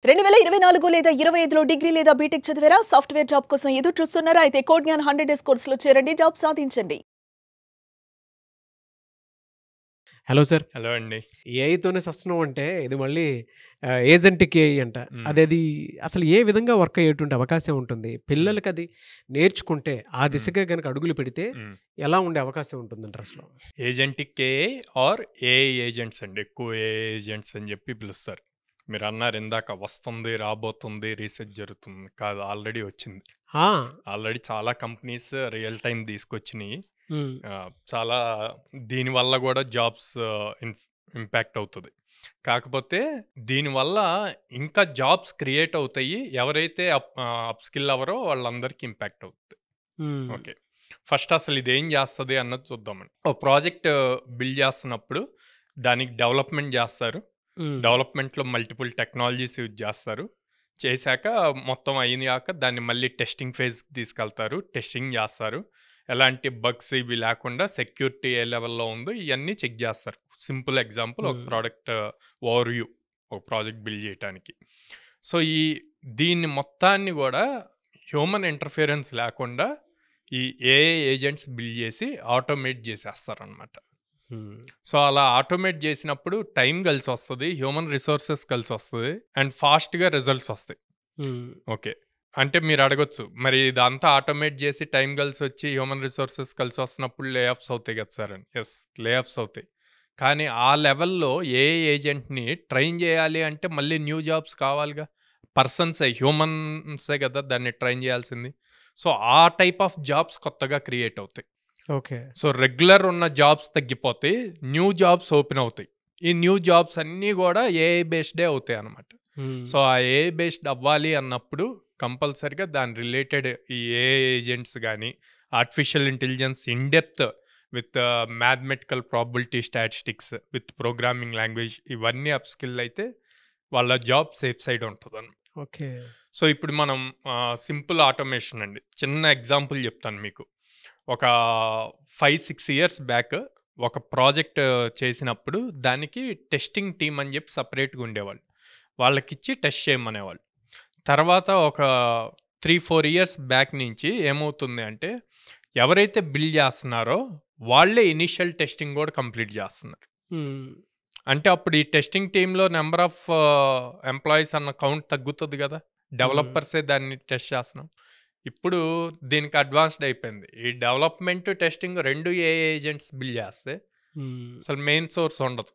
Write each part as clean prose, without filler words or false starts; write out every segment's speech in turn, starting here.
2024 లేదా 25లో డిగ్రీ లేదా బీటెక్ చదివారా? సాఫ్ట్‌వేర్ జాబ్ కోసం ఎదురు చూస్తున్నారా? అయితే కోడ్ జ్ఞాన్ 100 డేస్ కోర్సులో చేరండి. జాబ్ సాధించండి. Hello sir. హలో అండి. ఏఐతోనే సస్తున్నాం అంటే ఇది మళ్ళీ ఏజెంటిక్ ఏఐ అంట. హ్మ్. అదది అసలు ఏ విధంగా వర్క్ అయ్యేటువంటి అవకాశం ఉంటుంది? పిల్లలకి అది నేర్చుకుంటే ఆ దిశగా గనక అడుగులు పెడితే హ్మ్. ఎలా ఉండే అవకాశం ఉంటుందంటారు అసలు? Agentic AI or AI agents అండి. ఎక్కువ ఏఐ ఏజెంట్స్ అని చెప్పి పిలుస్తారు. మీరు అన్నారు ఇందాక వస్తుంది, రాబోతుంది, రీసెర్చ్ జరుగుతుంది. కాదు, ఆల్రెడీ వచ్చింది. ఆ! ఆల్రెడీ చాలా కంపెనీస్ రియల్ టైమ్ తీసుకొచ్చినాయి. హ్మ్. చాలా దీనివల్ల కూడా జాబ్స్ ఇంపాక్ట్ అవుతుంది. కాకపోతే దీనివల్ల ఇంకా జాబ్స్ క్రియేట్ అవుతాయి. ఎవరైతే అప్ స్కిల్ అవ్వరో వాళ్ళందరికీ ఇంపాక్ట్ అవుతుంది. హ్మ్. ఓకే. ఫస్ట్ అసలు ఇదేం చేస్తుంది అన్నది చూద్దామండి. ఒక ప్రాజెక్ట్ బిల్డ్ చేస్తున్నప్పుడు దానికి డెవలప్మెంట్ చేస్తారు. హ్మ్. డెవలప్మెంట్లో మల్టిపుల్ టెక్నాలజీస్ యూజ్ చేస్తారు. చేశాక మొత్తం అయ్యాక దాన్ని మళ్ళీ టెస్టింగ్ ఫేజ్కి తీసుకెళ్తారు. టెస్టింగ్ చేస్తారు. ఎలాంటి బగ్స్ ఇవి లేకుండా సెక్యూరిటీ ఏ లెవెల్లో ఉందో ఇవన్నీ చెక్ చేస్తారు. సింపుల్ ఎగ్జాంపుల్, ఒక ప్రోడక్ట్ ఓవర్వ్యూ ఒక ప్రాజెక్ట్ బిల్డ్ చేయడానికి. సో దీన్ని మొత్తాన్ని కూడా హ్యూమన్ ఇంటర్ఫిరెన్స్ లేకుండా ఈ ఏఐ ఏజెంట్స్ బిల్డ్ చేసి ఆటోమేట్ చేసేస్తారనమాట. సో అలా ఆటోమేట్ చేసినప్పుడు టైం కలిసి వస్తుంది, హ్యూమన్ రిసోర్సెస్ కలిసి వస్తుంది, అండ్ ఫాస్ట్గా రిజల్ట్స్ వస్తాయి. ఓకే. అంటే మీరు అడగొచ్చు, మరి ఇదంతా ఆటోమేట్ చేసి టైం కలిసి వచ్చి హ్యూమన్ రిసోర్సెస్ కలిసి వస్తున్నప్పుడు లే ఆఫ్స్ అవుతాయి కదా సార్ అని. ఎస్, లే ఆఫ్స్ అవుతాయి. కానీ ఆ లెవెల్లో ఏఐ ఏజెంట్ని ట్రైన్ చేయాలి అంటే మళ్ళీ న్యూ జాబ్స్ కావాలిగా. పర్సన్సే, హ్యూమన్సే కదా దాన్ని ట్రైన్ చేయాల్సింది. సో ఆ టైప్ ఆఫ్ జాబ్స్ కొత్తగా క్రియేట్ అవుతాయి. ఓకే. సో రెగ్యులర్ ఉన్న జాబ్స్ తగ్గిపోతాయి, న్యూ జాబ్స్ ఓపెన్ అవుతాయి. ఈ న్యూ జాబ్స్ అన్నీ కూడా ఏఐ బేస్డే అవుతాయి అన్నమాట. సో ఆ ఏఐ బేస్డ్ అవ్వాలి అన్నప్పుడు కంపల్సరిగా దాని రిలేటెడ్ ఈ ఏఐ ఏజెంట్స్ కానీ, artificial intelligence in depth with mathematical probability statistics with programming language, ఇవన్నీ అప్ స్కిల్ అయితే వాళ్ళ జాబ్ సేఫ్ సైడ్ ఉంటుంది. ఓకే. సో ఇప్పుడు మనం సింపుల్ ఆటోమేషన్ అండి, చిన్న ఎగ్జాంపుల్ చెప్తాను మీకు. ఒక 5-6 ఇయర్స్ బ్యాక్ ఒక ప్రాజెక్ట్ చేసినప్పుడు దానికి టెస్టింగ్ టీమ్ అని చెప్పి సపరేట్గా ఉండేవాళ్ళు. వాళ్ళకిచ్చి టెస్ట్ చేయమనేవాళ్ళు. తర్వాత ఒక 3-4 ఇయర్స్ బ్యాక్ నుంచి ఏమవుతుంది అంటే, ఎవరైతే బిల్డ్ చేస్తున్నారో వాళ్ళే ఇనిషియల్ టెస్టింగ్ కూడా కంప్లీట్ చేస్తున్నారు. అంటే అప్పుడు ఈ టెస్టింగ్ టీంలో నెంబర్ ఆఫ్ ఎంప్లాయీస్ అన్న కౌంట్ తగ్గుతుంది కదా, డెవలపర్సే దాన్ని టెస్ట్ చేస్తున్నాం. ఇప్పుడు దీనికి అడ్వాన్స్డ్ అయిపోయింది. ఈ డెవలప్మెంట్ టెస్టింగ్ రెండు ఏఐ ఏజెంట్స్ బిల్డ్ చేస్తే అసలు మెయిన్ సోర్స్ ఉండదు.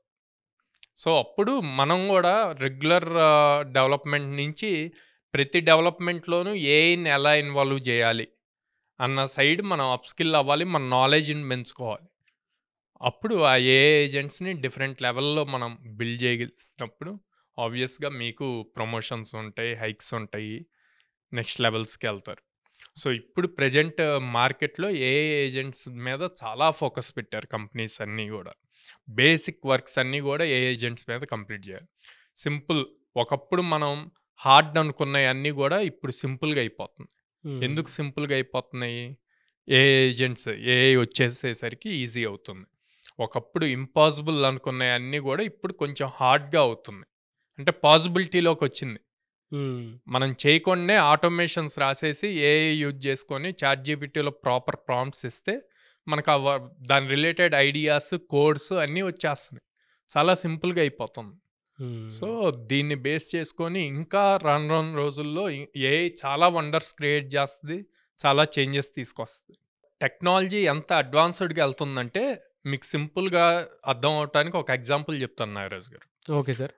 సో అప్పుడు మనం కూడా రెగ్యులర్ డెవలప్మెంట్ నుంచి ప్రతి డెవలప్మెంట్లోనూ ఏఐని ఎలా ఇన్వాల్వ్ చేయాలి అన్న సైడ్ మనం అప్స్కిల్ అవ్వాలి, మన నాలెడ్జ్ని పెంచుకోవాలి. అప్పుడు ఆ ఏఐ ఏజెంట్స్ని డిఫరెంట్ లెవెల్లో మనం బిల్డ్ చేసినప్పుడు ఆబ్వియస్గా మీకు ప్రమోషన్స్ ఉంటాయి, హైక్స్ ఉంటాయి, నెక్స్ట్ లెవెల్స్కి వెళ్తారు. సో ఇప్పుడు ప్రజెంట్ మార్కెట్లో ఏఐ ఏజెంట్స్ మీద చాలా ఫోకస్ పెట్టారు కంపెనీస్ అన్నీ కూడా. బేసిక్ వర్క్స్ అన్నీ కూడా ఏఐ ఏజెంట్స్ మీద కంప్లీట్ చేయాలి. సింపుల్, ఒకప్పుడు మనం హార్డ్ అనుకున్నవి అన్నీ కూడా ఇప్పుడు సింపుల్గా అయిపోతుంది. ఎందుకు సింపుల్గా అయిపోతున్నాయి? ఏఐ ఏజెంట్స్, ఏఐ వచ్చేసేసరికి ఈజీ అవుతుంది. ఒకప్పుడు ఇంపాసిబుల్ అనుకున్నవి అన్నీ కూడా ఇప్పుడు కొంచెం హార్డ్గా అవుతుంది. అంటే పాసిబిలిటీలోకి వచ్చింది. మనం చేయకుండానే ఆటోమేషన్స్ రాసేసి ఏఐ యూజ్ చేసుకొని చాట్‌జీపీటీలో ప్రాపర్ ప్రాంప్ట్స్ ఇస్తే మనకు దాని రిలేటెడ్ ఐడియాస్, కోడ్స్ అన్నీ వచ్చేస్తున్నాయి. చాలా సింపుల్గా అయిపోతుంది. సో దీన్ని బేస్ చేసుకొని ఇంకా రాను రోజుల్లో ఏఐ చాలా వండర్స్ క్రియేట్ చేస్తుంది, చాలా చేంజెస్ తీసుకొస్తుంది. టెక్నాలజీ ఎంత అడ్వాన్స్డ్గా వెళ్తుందంటే మీకు సింపుల్గా అర్థం అవటానికి ఒక ఎగ్జాంపుల్ చెప్తాను నాగరాజు గారు. Okay sir.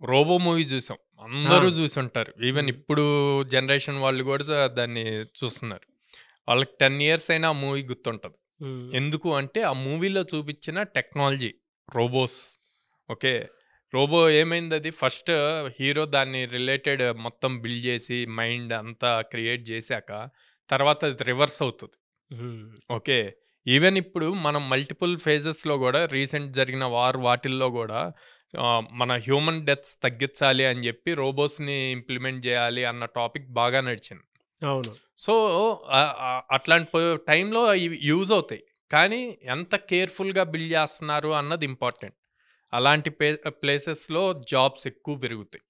రోబో మూవీ చూసాం, అందరూ చూసుంటారు. ఈవెన్ ఇప్పుడు జనరేషన్ వాళ్ళు కూడా దాన్ని చూస్తున్నారు. వాళ్ళకి 10 ఇయర్స్ అయినా ఆ మూవీ గుర్తుంటుంది. ఎందుకు అంటే ఆ మూవీలో చూపించిన టెక్నాలజీ, రోబోస్. ఓకే, రోబో ఏమైంది, అది ఫస్ట్ హీరో దాన్ని రిలేటెడ్ మొత్తం బిల్డ్ చేసి మైండ్ అంతా క్రియేట్ చేశాక తర్వాత అది రివర్స్ అవుతుంది. ఓకే, ఈవెన్ ఇప్పుడు మనం మల్టిపుల్ ఫేజెస్లో కూడా రీసెంట్ జరిగిన వాటిల్లో కూడా మన హ్యూమన్ డెత్స్ తగ్గించాలి అని చెప్పి రోబోస్ని ఇంప్లిమెంట్ చేయాలి అన్న టాపిక్ బాగా నడిచింది. అవును. సో అట్లాంటి టైంలో ఇవి యూజ్ అవుతాయి, కానీ ఎంత కేర్ఫుల్గా బిల్డ్ చేస్తున్నారు అన్నది ఇంపార్టెంట్. అలాంటి ప్లేసెస్లో జాబ్స్ ఎక్కువ పెరుగుతాయి.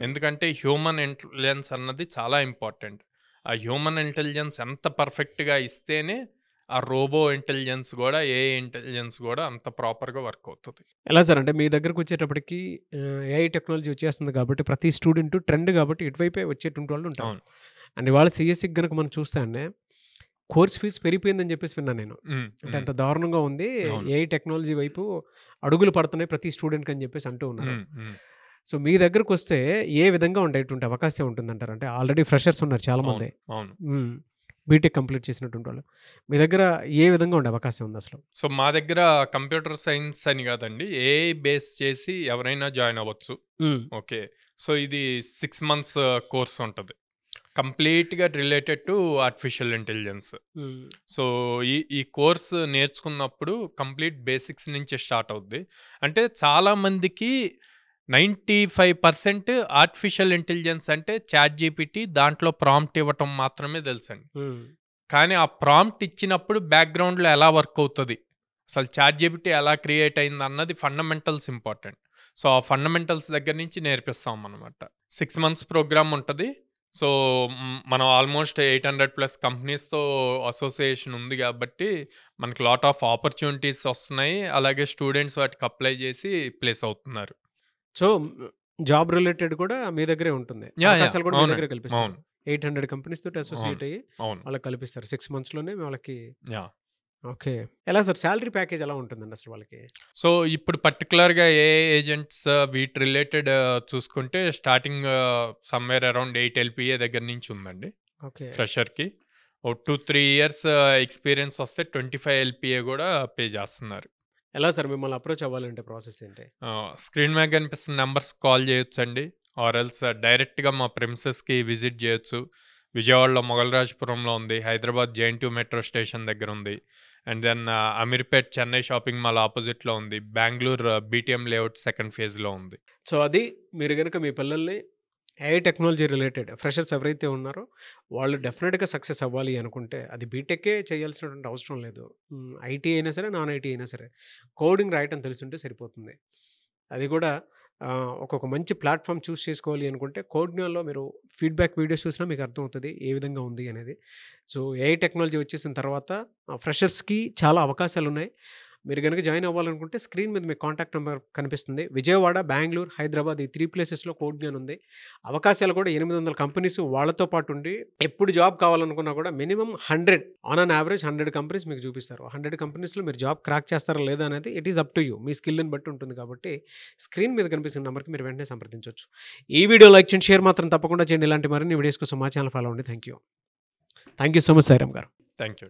ఎందుకంటే హ్యూమన్ ఇంటెలిజెన్స్ అన్నది చాలా ఇంపార్టెంట్. ఆ హ్యూమన్ ఇంటెలిజెన్స్ ఎంత పర్ఫెక్ట్గా ఇస్తేనే ఆ రోబో ఇంటెలిజెన్స్ కూడా, ఏఐ ఇంటెలిజెన్స్ కూడా అంత ప్రాపర్గా వర్క్ అవుతుంది. ఎలా సార్ అంటే మీ దగ్గరకు వచ్చేటప్పటికి ఏఐ టెక్నాలజీ వచ్చేస్తుంది కాబట్టి ప్రతి స్టూడెంట్ ట్రెండ్ కాబట్టి ఇటువైపే వచ్చేటువంటి వాళ్ళు ఉంటారు. అవును. అండ్ ఇవాళ సిఎస్సికి కనుక మనం చూస్తే అండి కోర్స్ ఫీజు పెరిగిపోయిందని చెప్పేసి విన్నాను నేను. అంటే అంత దారుణంగా ఉంది, అవును. ఏఐ టెక్నాలజీ వైపు అడుగులు పడుతున్నాయి ప్రతి స్టూడెంట్కి అని చెప్పేసి అంటూ ఉన్నారు. సో మీ దగ్గరకు వస్తే ఏ విధంగా ఉండేటువంటి అవకాశం ఉంటుందంటారు? అంటే ఆల్రెడీ ఫ్రెషర్స్ ఉన్నారు చాలామంది, అవును. బీటెక్ కంప్లీట్ చేసినటువంటి వాళ్ళు. మీ దగ్గర ఏ విధంగా ఉండే అవకాశం ఉంది అసలు? సో మా దగ్గర కంప్యూటర్ సైన్స్ అని కాదండి, ఏఐ బేస్ చేసి ఎవరైనా జాయిన్ అవ్వచ్చు. ఓకే. సో ఇది 6 months కోర్స్ ఉంటుంది, కంప్లీట్గా related to artificial intelligence. So ఈ కోర్స్ నేర్చుకున్నప్పుడు కంప్లీట్ బేసిక్స్ నుంచి స్టార్ట్ అవుద్ది. అంటే చాలామందికి 95% ఆర్టిఫిషియల్ ఇంటెలిజెన్స్ అంటే చాట్ జీపీటీ, దాంట్లో ప్రాంప్ట్ ఇవ్వటం మాత్రమే తెలుసండి. కానీ ఆ ప్రాంప్ట్ ఇచ్చినప్పుడు బ్యాక్గ్రౌండ్లో ఎలా వర్క్ అవుతుంది, అసలు చాట్ జీపీటీ ఎలా క్రియేట్ అయింది అన్నది ఫండమెంటల్స్ ఇంపార్టెంట్. సో ఆ ఫండమెంటల్స్ దగ్గర నుంచి నేర్పిస్తాం అన్నమాట. 6 months ప్రోగ్రామ్ ఉంటుంది. సో మనం ఆల్మోస్ట్ 800+ కంపెనీస్తో అసోసియేషన్ ఉంది కాబట్టి మనకి లాట్ ఆఫ్ ఆపర్చునిటీస్ వస్తున్నాయి. అలాగే స్టూడెంట్స్ వాటికి అప్లై చేసి ప్లేస్ అవుతున్నారు. సో జాబ్ రిలేటెడ్ కూడా మీ దగ్గరే ఉంటుంది, అవకాశాలు కూడా మీ దగ్గరే కల్పిస్తారు. 800 కంపెనీస్ తోటి అసోసియేట్ అయ్యి వాళ్ళకి కల్పిస్తారు 6 monthsలోనే వాళ్ళకి. ఓకే. ఎలా సార్ శాలరీ ప్యాకేజ్ ఎలా ఉంటుందండి అసలు వాళ్ళకి? సో ఇప్పుడు పర్టికులర్గా ఏ ఏజెంట్స్ వీటి రిలేటెడ్ చూసుకుంటే స్టార్టింగ్ సమ్వేర్ అరౌండ్ 8 LPA దగ్గర నుంచి ఉందండి. ఓకే. ఫ్రెషర్కి 2-3 years ఎక్స్పీరియన్స్ వస్తే 25 LPA కూడా పే చేస్తున్నారు. ఎలా సార్ మిమ్మల్ని అప్రోచ్ అవ్వాలంటే ప్రాసెస్ ఏంటి? స్క్రీన్ మీద కనిపిస్తున్న నెంబర్స్ కాల్ చేయొచ్చు అండి, ఆర్ ఎల్స్ డైరెక్ట్గా మా ప్రిమిసెస్కి విజిట్ చేయొచ్చు. విజయవాడలో మొగల్రాజపురంలో ఉంది, హైదరాబాద్ JNTU మెట్రో స్టేషన్ దగ్గర ఉంది, and then Ameerpet Chennai shopping mall ఆపోజిట్లో ఉంది, Bengaluru BTM layout 2nd phase ఉంది. సో అది మీరు కనుక మీ పిల్లల్ని ఏఐ టెక్నాలజీ రిలేటెడ్ ఫ్రెషర్స్ ఎవరైతే ఉన్నారో వాళ్ళు డెఫినెట్గా సక్సెస్ అవ్వాలి అనుకుంటే అది బీటెక్కే చేయాల్సినటువంటి అవసరం లేదు. ఐటీ అయినా సరే, నాన్ ఐటీ అయినా సరే కోడింగ్ రాయటం తెలుసుంటే సరిపోతుంది. అది కూడా ఒక మంచి ప్లాట్ఫామ్ చూస్ చేసుకోవాలి అనుకుంటే కోడ్న్యాలో మీరు ఫీడ్బ్యాక్ వీడియోస్ చూసినా మీకు అర్థమవుతుంది ఏ విధంగా ఉంది అనేది. సో ఏఐ టెక్నాలజీ వచ్చేసిన తర్వాత ఫ్రెషర్స్కి చాలా అవకాశాలు ఉన్నాయి. మీరు కనుక జాయిన్ అవ్వాలనుకుంటే స్క్రీన్ మీద మీకు కాంటాక్ట్ నెంబర్ కనిపిస్తుంది. విజయవాడ, బెంగళూరు, హైదరాబాద్ ఈ 3 places కోడ్న్యాన్ ఉంది. అవకాశాలు కూడా 800 కంపెనీస్ వాళ్ళతో పాటు ఉండి ఎప్పుడు జాబ్ కావాలనుకున్నా కూడా minimum 100 on an average 100 companies మీకు చూపిస్తారు. 100 కంపెనీస్లో మీరు జాబ్ క్రాక్ చేస్తారా లేదా అనేది it is up to you, మీ స్కిల్ని బట్టి ఉంటుంది. కాబట్టి స్క్రీన్ మీద కనిపిస్తున్న నెంబర్కి మీరు వెంటనే సంప్రదించవచ్చు. ఈ వీడియో లైక్ చేయండి, షేర్ మాత్రం తప్పకుండా చేయండి. ఇలాంటి మరిన్ని వీడియోస్ కోసం మా ఛానల్ ఫాలో అవ్వండి. Thank you so much Sairam garu. Thank you.